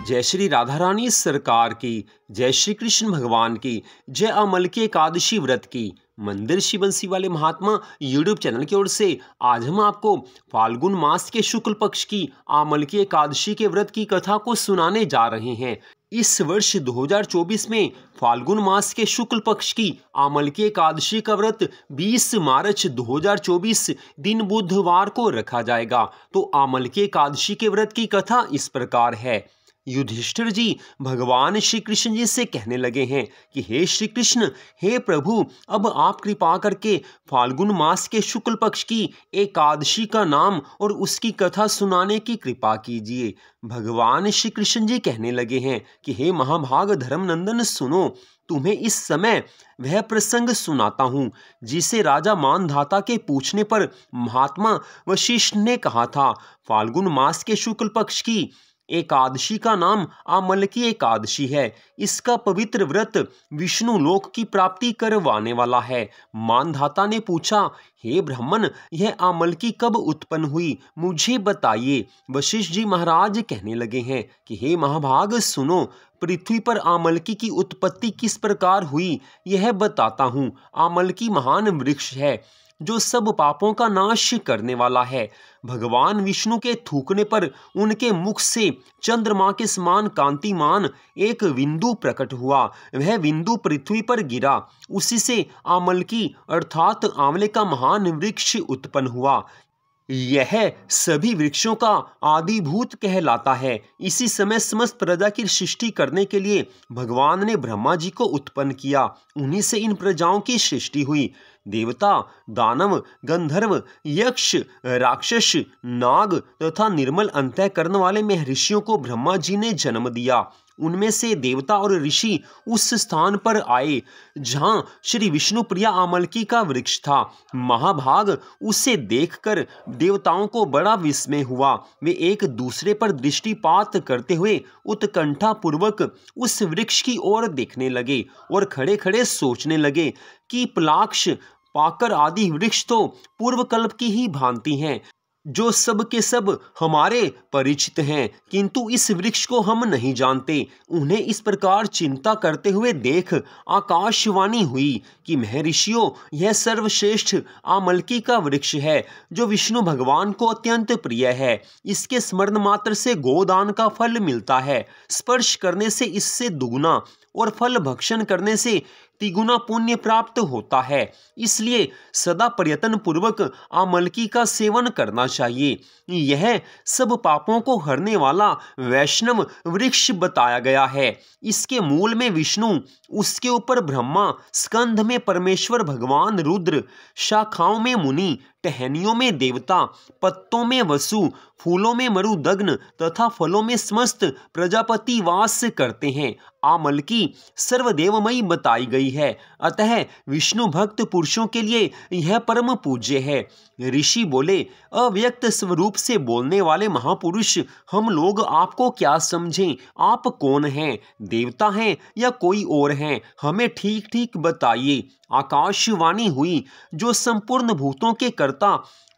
जय श्री राधा रानी सरकार की, जय श्री कृष्ण भगवान की, जय अमल की एकादशी व्रत की। मंदिर शिव बंसी वाले महात्मा यूट्यूब चैनल की ओर से आज हम आपको फाल्गुन मास के शुक्ल पक्ष की आमल की एकादशी के व्रत की कथा को सुनाने जा रहे हैं। इस वर्ष 2024 में फाल्गुन मास के शुक्ल पक्ष की आमल की एकादशी का व्रत 20 मार्च 2024 दिन बुधवार को रखा जाएगा। तो आमल की एकादशी के व्रत की कथा इस प्रकार है। युधिष्ठिर जी भगवान श्री कृष्ण जी से कहने लगे हैं कि हे श्री कृष्ण, हे प्रभु, अब आप कृपा करके फाल्गुन मास के शुक्ल पक्ष की एकादशी का नाम और उसकी कथा सुनाने की कृपा कीजिए। भगवान श्री कृष्ण जी कहने लगे हैं कि हे महाभाग धर्मनंदन, सुनो, तुम्हें इस समय वह प्रसंग सुनाता हूँ जिसे राजा मानधाता के पूछने पर महात्मा वशिष्ठ ने कहा था। फाल्गुन मास के शुक्ल पक्ष की एकादशी का नाम आमल की एकादशी है। इसका पवित्र व्रत विष्णु लोक की प्राप्ति करवाने वाला है। मानधाता ने पूछा, हे ब्राह्मण, यह आमल की कब उत्पन्न हुई, मुझे बताइए। वशिष्ठ जी महाराज कहने लगे हैं कि हे महाभाग, सुनो, पृथ्वी पर आमलकी की उत्पत्ति किस प्रकार हुई यह बताता हूँ। आमलकी महान वृक्ष है जो सब पापों का नाश करने वाला है। भगवान विष्णु के थूकने पर उनके मुख से चंद्रमा के समान कांतिमान एक बिंदु प्रकट हुआ। वह बिंदु पृथ्वी पर गिरा। उसी से आमलकी अर्थात आंवले का महान वृक्ष उत्पन्न हुआ। यह सभी वृक्षों का आदिभूत कहलाता है। इसी समय समस्त प्रजा की सृष्टि करने के लिए भगवान ने ब्रह्मा जी को उत्पन्न किया। उन्हीं से इन प्रजाओं की सृष्टि हुई। देवता, दानव, गंधर्व, यक्ष, राक्षस, नाग तथा निर्मल अंतःकरण वाले महर्षियों को ब्रह्मा जी ने जन्म दिया। उनमें से देवता और ऋषि उस स्थान पर आए जहां श्री विष्णु प्रिया आमलकी का वृक्ष था। महाभाग, उसे देखकर देवताओं को बड़ा विस्मय हुआ। वे एक दूसरे पर दृष्टिपात करते हुए उत्कंठा पूर्वक उस वृक्ष की ओर देखने लगे और खड़े खड़े सोचने लगे कि पलाक्ष, पाकर आदि वृक्ष तो पूर्व कल्प की ही भांति हैं, जो सब के सब हमारे परिचित हैं, किंतु इस वृक्ष को हम नहीं जानते। उन्हें इस प्रकार चिंता करते हुए देख आकाशवाणी हुई कि महर्षियों, यह सर्वश्रेष्ठ आमलकी का वृक्ष है जो विष्णु भगवान को अत्यंत प्रिय है। इसके स्मरण मात्र से गोदान का फल मिलता है। स्पर्श करने से इससे दुगुना और फल भक्षण करने से तिगुना पुण्य प्राप्त होता है। इसलिए सदा प्रयत्न पूर्वक आमलकी का सेवन करना चाहिए। यह सब पापों को हरने वाला वैष्णव वृक्ष बताया गया है। इसके मूल में विष्णु, उसके ऊपर ब्रह्मा, स्कंध में परमेश्वर भगवान रुद्र, शाखाओं में मुनि, टहनियों में देवता, पत्तों में वसु, फूलों में मरुदग्न तथा फलों में समस्त प्रजापति वास करते हैं। आमलकी सर्वदेवमयी बताई गई है। अतः विष्णु भक्त पुरुषों के लिए यह परम पूज्य है। ऋषि बोले, अव्यक्त स्वरूप से बोलने वाले महापुरुष, हम लोग आपको क्या समझें? आप कौन हैं? देवता हैं या कोई और हैं? हमें ठीक ठीक बताइए। आकाशवाणी हुई, जो संपूर्ण भूतों के कर्ता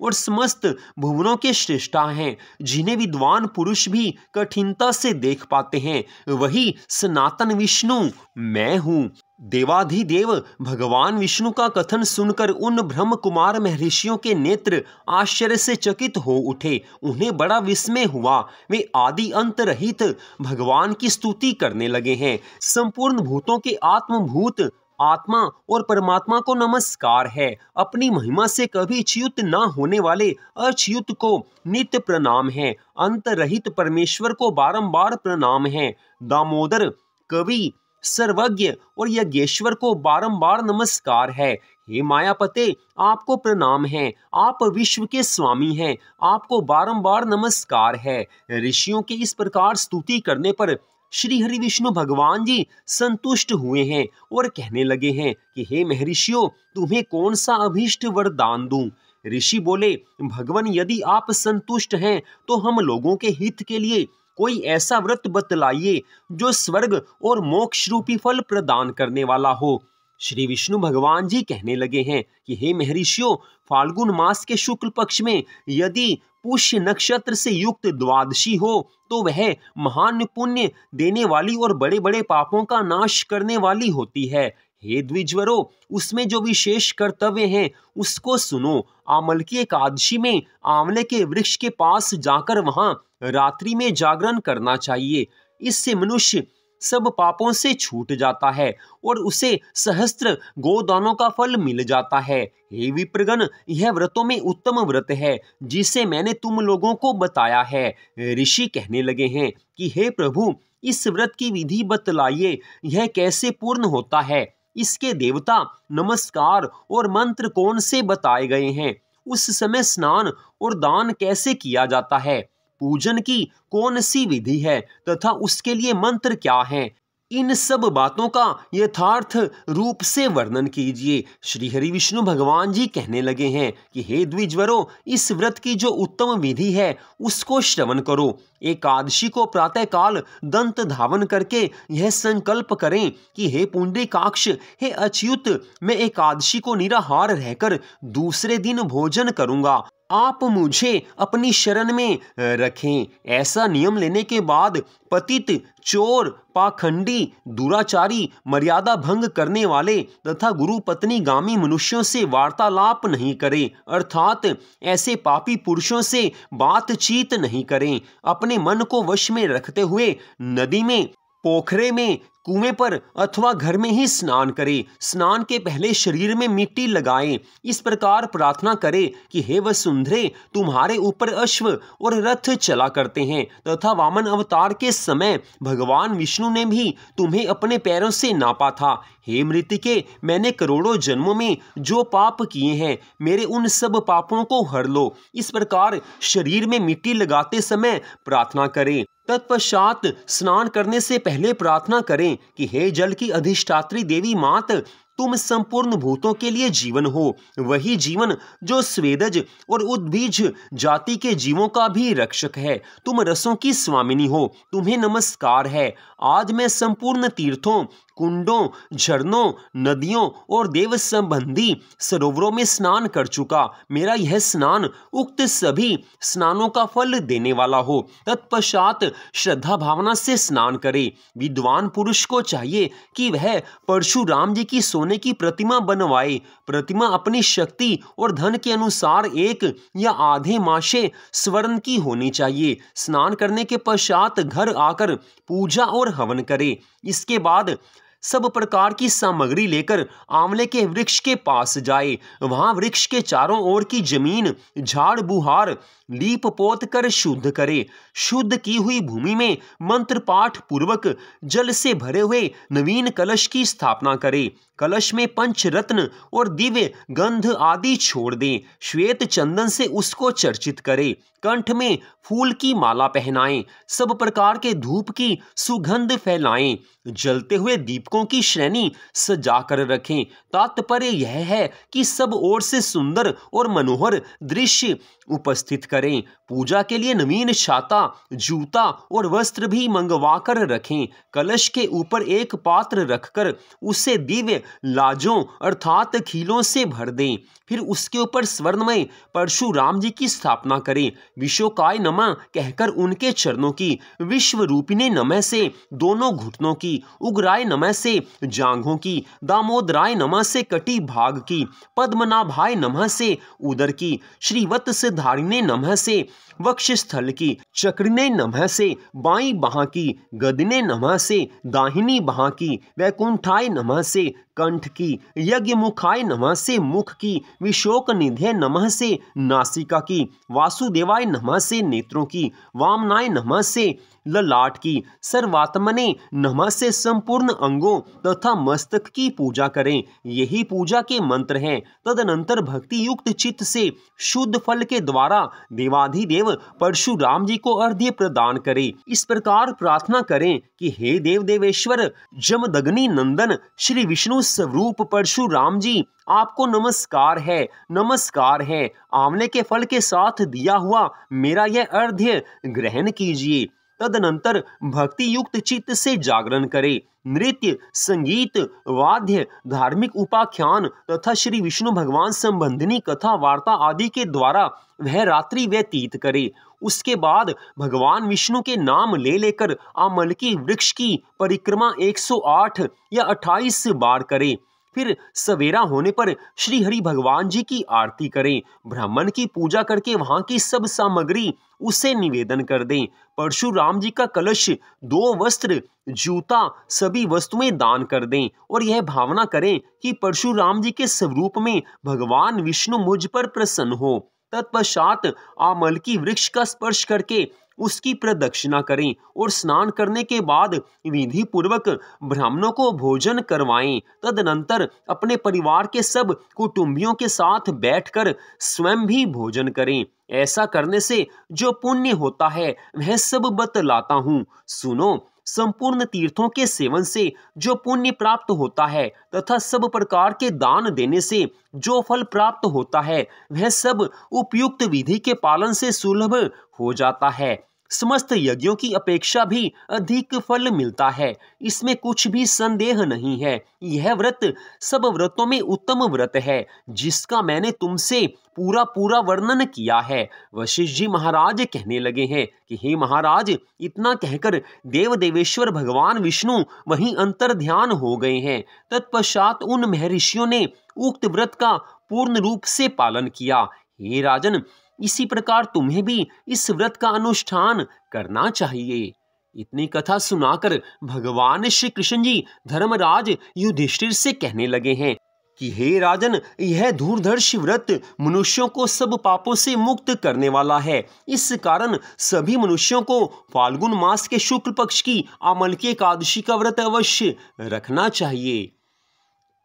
और समस्त भुवनों के श्रेष्ठा हैं, जिन्हें विद्वान पुरुष भी कठिनता से देख पाते हैं, वही सनातन विष्णु मैं हूँ। देवाधिदेव भगवान विष्णु का कथन सुनकर उन ब्रह्म कुमार महर्षियों के नेत्र आश्चर्य से चकित हो उठे। उन्हें बड़ा विस्मय हुआ। वे आदि अंत रहित भगवान की स्तुति करने लगे हैं। संपूर्ण भूतों के आत्मभूत आत्मा और परमात्मा को नमस्कार है। अपनी महिमा से कभी च्युत न होने वाले अच्युत को नित्य प्रणाम है। अंत रहित परमेश्वर को बारंबार प्रणाम है। दामोदर, कवि, सर्वज्ञ और यज्ञेश्वर को बारंबार नमस्कार है। हे मायापते, आपको प्रणाम है। आप विश्व के स्वामी हैं। आपको बारंबार नमस्कार है। ऋषियों के इस प्रकार स्तुति करने पर श्री हरि विष्णु भगवान जी संतुष्ट हुए हैं और कहने लगे हैं कि हे महर्षियों, तुम्हें कौन सा अभीष्ट वरदान दूं? ऋषि बोले, भगवान, यदि आप संतुष्ट हैं तो हम लोगों के हित के लिए कोई ऐसा व्रत बतलाइए जो स्वर्ग और मोक्ष रूपी फल प्रदान करने वाला हो। श्री विष्णु भगवान जी कहने लगे हैं कि हे महर्षियों, फाल्गुन मास के शुक्ल पक्ष में यदि पुष्य नक्षत्र से युक्त द्वादशी हो तो वह महान पुण्य देने वाली और बड़े बड़े पापों का नाश करने वाली होती है। हे द्विजवरो, उसमें जो विशेष कर्तव्य हैं उसको सुनो। आमलकी एकादशी में आंवले के वृक्ष के पास जाकर वहां रात्रि में जागरण करना चाहिए। इससे मनुष्य सब पापों से छूट जाता है और उसे सहस्त्र गोदानों का फल मिल जाता है। हे विप्रगण, यह व्रतों में उत्तम व्रत है जिसे मैंने तुम लोगों को बताया है। ऋषि कहने लगे हैं कि हे प्रभु, इस व्रत की विधि बतलाइए, यह कैसे पूर्ण होता है, इसके देवता, नमस्कार और मंत्र कौन से बताए गए हैं, उस समय स्नान और दान कैसे किया जाता है, पूजन की कौन सी विधि है तथा उसके लिए मंत्र क्या हैं, इन सब बातों का यथार्थ रूप से वर्णन कीजिए। श्री हरि विष्णु भगवान जी कहने लगे हैं कि हे द्विजवरो, इस व्रत की जो उत्तम विधि है उसको श्रवण करो। एकादशी को प्रातःकाल दंत धावन करके यह संकल्प करें कि हे पुंडरीकाक्ष, हे अच्युत, मैं एकादशी को निराहार रहकर दूसरे दिन भोजन करूंगा, आप मुझे अपनी शरण में रखें। ऐसा नियम लेने के बाद पतित, चोर, पाखंडी, दुराचारी, मर्यादा भंग करने वाले तथा गुरु पत्नी गामी मनुष्यों से वार्तालाप नहीं करें, अर्थात ऐसे पापी पुरुषों से बातचीत नहीं करें। अपने मन को वश में रखते हुए नदी में, पोखरे में, कुएं पर अथवा घर में ही स्नान करें। स्नान के पहले शरीर में मिट्टी लगाएं। इस प्रकार प्रार्थना करें कि हे वसुंधरे, तुम्हारे ऊपर अश्व और रथ चला करते हैं तथा वामन अवतार के समय भगवान विष्णु ने भी तुम्हें अपने पैरों से नापा था। हे मृतिके, मैंने करोड़ों जन्मों में जो पाप किए हैं, मेरे उन सब पापों को हर लो। इस प्रकार शरीर में मिट्टी लगाते समय प्रार्थना करें। तत्पश्चात स्नान करने से पहले प्रार्थना करें कि हे जल की अधिष्ठात्री देवी मात, तुम संपूर्ण भूतों के लिए जीवन हो, वही जीवन जो स्वेदज और उद्भिज जाति के जीवों का भी रक्षक है। तुम रसों की स्वामिनी हो, तुम्हें नमस्कार है। आज मैं संपूर्ण तीर्थों, कुंडों, झरनों, नदियों और देव संबंधी सरोवरों में स्नान कर चुका। मेरा यह स्नान उक्त सभी स्नानों का फल देने वाला हो। तत्पश्चात श्रद्धा भावना से स्नान करे। विद्वान पुरुष को चाहिए कि वह परशुराम जी की सोने की प्रतिमा बनवाए। प्रतिमा अपनी शक्ति और धन के अनुसार एक या आधे माशे स्वर्ण की होनी चाहिए। स्नान करने के पश्चात घर आकर पूजा और हवन करे। इसके बाद सब प्रकार की सामग्री लेकर आंवले के वृक्ष के पास जाए। वहां वृक्ष के चारों ओर की जमीन झाड़ बुहार लीप पोत कर शुद्ध करे। शुद्ध की हुई भूमि में मंत्र पाठ पूर्वक जल से भरे हुए नवीन कलश की स्थापना करे। कलश में पंचरत्न और दिव्य गंध आदि छोड़ दें। श्वेत चंदन से उसको चर्चित करे। कंठ में फूल की माला पहनाएं। सब प्रकार के धूप की सुगंध फैलाएं। जलते हुए दीपकों की श्रेणी सजा कर रखें। तात्पर्य यह है कि सब ओर से सुंदर और मनोहर दृश्य उपस्थित करें। पूजा के लिए नवीन छाता, जूता और वस्त्र भी मंगवा कर रखें। कलश के ऊपर एक पात्र रखकर उसे दिव्य लाजों अर्थात खीलों से भर दें। फिर उसके ऊपर स्वर्णमय परशुराम जी की स्थापना करें। विशोकाय नमः कहकर उनके चरणों की, विश्व रूपिणे नमः से दोनों घुटनों की, उग्राय नमः से जांघों की, दामोदराय नमः से कटी भाग की, पद्मनाभाय नमः से उदर की, श्रीवत्सधारिणे नमः से वक्षस्थल की, चक्रिणे नमः से बाईं बाह की, गदिने नमः से दाहिनी बाह की, वैकुंठाय नमः से कंठ की, यज्ञ मुखाय नमः से मुख की, विशोक निधे नमः से नासिका की, वासुदेवाय नमः से नेत्रों की, वामनाय नमः से ललाट की, सर्वात्मने नमः से संपूर्ण अंगों तथा मस्तक की पूजा करें। यही पूजा के मंत्र हैं। तदनंतर भक्ति युक्त चित्त से शुद्ध फल के द्वारा देवाधिदेव परशुराम जी को अर्घ्य प्रदान करें। इस प्रकार प्रार्थना करें कि हे देव देवेश्वर जमदग्नि नंदन श्री विष्णु स्वरूप परशुराम जी, आपको नमस्कार है, नमस्कार है। आंवले के फल के साथ दिया हुआ मेरा यह अर्घ्य ग्रहण कीजिए। तदनंतर भक्ति युक्त चित्त से जागरण करे। नृत्य, संगीत, वाद्य, धार्मिक उपाख्यान तथा श्री विष्णु भगवान संबंधिनी कथा वार्ता आदि के द्वारा वह रात्रि व्यतीत करे। उसके बाद भगवान विष्णु के नाम ले लेकर आमलकी वृक्ष की परिक्रमा 108 या 28 बार करे। फिर सवेरा होने पर श्री हरि भगवान जी की आरती करें। ब्राह्मण की पूजा करके वहां की सब सामग्री उसे निवेदन कर दें। परशुराम जी का कलश, 2 वस्त्र, जूता, सभी वस्तुएं दान कर दें और यह भावना करें कि परशुराम जी के स्वरूप में भगवान विष्णु मुझ पर प्रसन्न हो। तत्पश्चात आमलकी वृक्ष का स्पर्श करके उसकी प्रदक्षिणा करें और स्नान करने के बाद विधि पूर्वक ब्राह्मणों को भोजन करवाएं। तदनंतर अपने परिवार के सब कुटुंबियों के साथ बैठकर स्वयं भी भोजन करें। ऐसा करने से जो पुण्य होता है वह सब बतलाता हूँ, सुनो। संपूर्ण तीर्थों के सेवन से जो पुण्य प्राप्त होता है तथा सब प्रकार के दान देने से जो फल प्राप्त होता है वह सब उपयुक्त विधि के पालन से सुलभ हो जाता है। समस्त यज्ञों की अपेक्षा भी अधिक फल मिलता है, इसमें कुछ भी संदेह नहीं है। यह व्रत सब व्रतों में उत्तम व्रत है जिसका मैंने तुमसे पूरा वर्णन किया है। वशिष्ठ जी महाराज कहने लगे हैं कि हे महाराज, इतना कहकर देव देवेश्वर भगवान विष्णु वहीं अंतर ध्यान हो गए हैं। तत्पश्चात उन महर्षियों ने उक्त व्रत का पूर्ण रूप से पालन किया। हे राजन, इसी प्रकार तुम्हें भी इस व्रत का अनुष्ठान करना चाहिए। इतनी कथा सुनाकर भगवान श्री कृष्ण जी धर्मराज युधिष्ठिर से कहने लगे हैं कि हे राजन, यह धूर्धर्ष व्रत मनुष्यों को सब पापों से मुक्त करने वाला है। इस कारण सभी मनुष्यों को फाल्गुन मास के शुक्ल पक्ष की आमलकी एकादशी का व्रत अवश्य रखना चाहिए।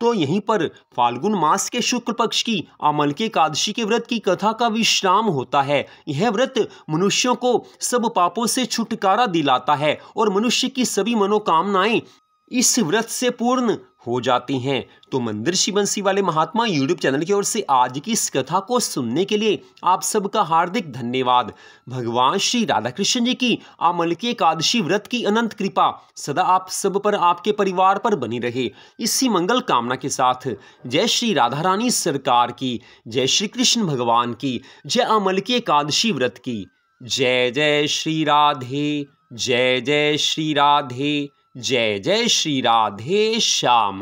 तो यहीं पर फाल्गुन मास के शुक्ल पक्ष की आमलकी एकादशी के व्रत की कथा का विश्राम होता है। यह व्रत मनुष्यों को सब पापों से छुटकारा दिलाता है और मनुष्य की सभी मनोकामनाएं इस व्रत से पूर्ण हो जाती हैं। तो मंदिर बंसी वाले महात्मा यूट्यूब चैनल की ओर से आज की इस कथा को सुनने के लिए आप सबका हार्दिक धन्यवाद। भगवान श्री राधा कृष्ण जी की आमलकी एकादशी व्रत की अनंत कृपा सदा आप सब पर, आपके परिवार पर बनी रहे। इसी मंगल कामना के साथ जय श्री राधा रानी सरकार की, जय श्री कृष्ण भगवान की, जय आमलकी एकादशी व्रत की। जय जय श्री राधे, जय जय श्री राधे, जय जय श्री राधे श्याम।